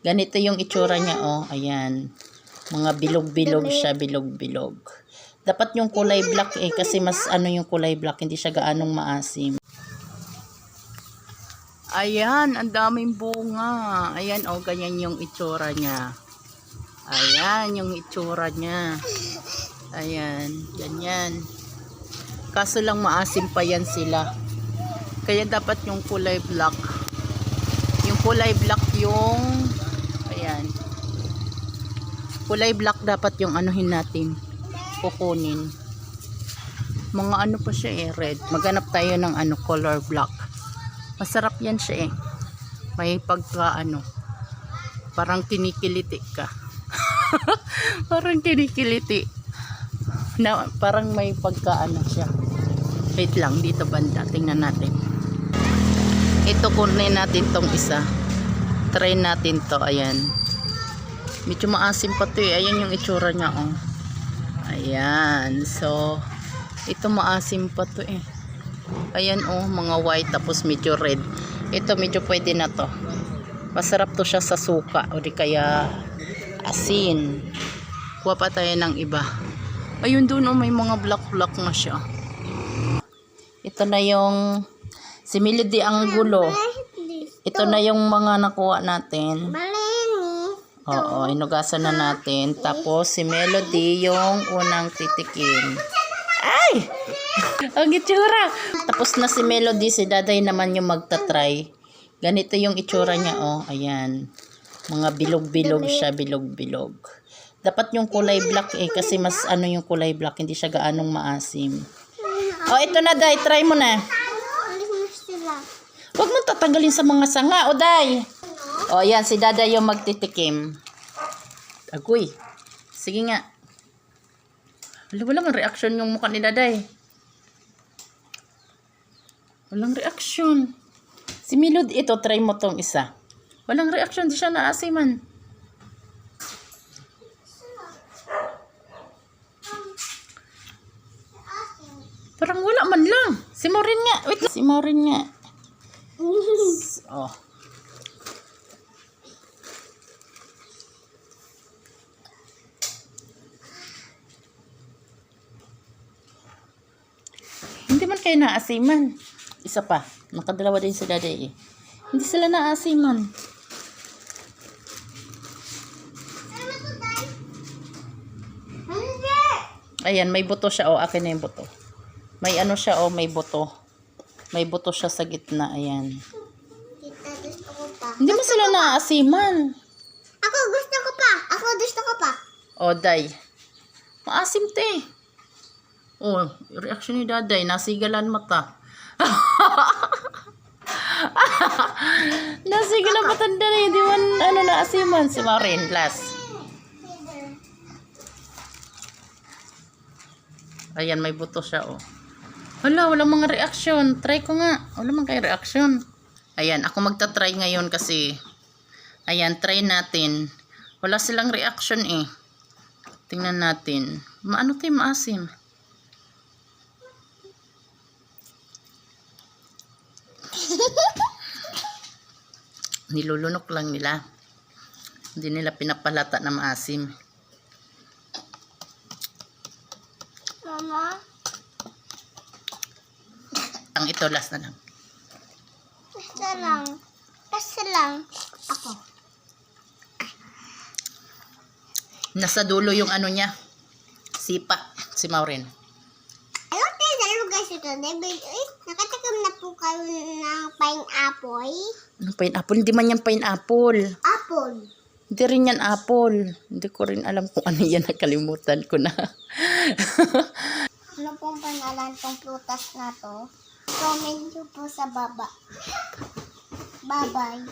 Ganito yung itsura niya, oh. Ayan. Mga bilog-bilog siya, bilog-bilog. Dapat yung kulay black eh, kasi mas ano yung kulay black, hindi siya gaanong maasim. Ayan, ang daming bunga. Ayan, oh, ganyan yung itsura niya. Ayan, yung itsura niya. Ayan, ganyan. Kaso lang maasim pa yan sila. Kaya dapat yung kulay black. Yung kulay black yung, ayan. Kulay black dapat yung anuhin natin. Kukunin. Mga ano pa siya eh, red. Maghanap tayo ng ano, color black. Masarap yan siya eh. May pagka ano, parang kinikiliti ka. Parang kinikiliti. Na, parang may pagka ano siya. Wait lang, dito banda. Tingnan natin. Ito kunin natin tong isa. Try natin to, ayan. Medyo maasim pa to eh. Ayan yung itsura niya oh. Ayan. So, ito maasim pa to eh. Ayan oh, mga white tapos medyo red. Ito medyo pwede na to. Masarap to siya sa suka o di kaya asin. Kuha pa tayo ng iba. Ayun doon oh, may mga black na siya. Ito na yung si Melody ang gulo. Ito na yung mga nakuha natin. Oo, inugasan na natin. Tapos si Melody yung unang titikim. Ay! Ang itsura! Tapos na si Melody, si Daday naman yung magta-try. Ganito yung itsura niya, oh. Ayan. Mga bilog-bilog siya, bilog-bilog. Dapat yung kulay black eh, kasi mas ano yung kulay black, hindi siya gaanong maasim. Oh, ito na, Day. Try mo na. Huwag mo tatanggalin sa mga sanga, oh, Day. Oh, yan. Si Daday yung magtitikim. Agoy. Sige nga. Walang reaction yung mukha ni Daday. Walang reaction. Si Melody, ito, try mo tong isa. Walang reaction, di siya naasiman. Parang wala man lang. Si Maureen nga. Wait lang. Si Maureen nga. Oh. Hindi man kayo naasiman. Isa pa. Nakadalawa din si Daday eh. Hindi sila naasiman. Ayan, may buto siya. O, akin na yung buto. May ano siya, o, may buto. May buto siya sa gitna. Ayan. Hindi mo sila naasiman. Ako gusto ko pa. Ako gusto ko pa. O, Day. Maasim te. O, reaction ni Daday. Nasigalan mata. Nasigalan mata na hindi man ano naasiman. Si Maureen, last. Ayan, may buto siya, oh. Hala, walang mga reaction. Try ko nga. Wala man kayo reaction. Ayan, ako magta-try ngayon kasi ayan, try natin. Wala silang reaction eh. Tingnan natin. Maano tayo maasim? Nilulunok lang nila. Hindi nila pinapalata na maasim. Mama? Ang ito, last na lang. Basta lang. Basta lang. Ako. Nasa dulo yung ano niya. Sipa. Si Maureen. Ayun tayo sa guys ito. Nakatikim na po kayo ng pineapple. Ano pineapple? Hindi man yan pineapple. Apple. Hindi rin yan apple. Hindi ko rin alam kung ano yan. Nakalimutan ko na. Ano pong pangalan tong prutas na to? Comment nyo po sa baba. Bye-bye.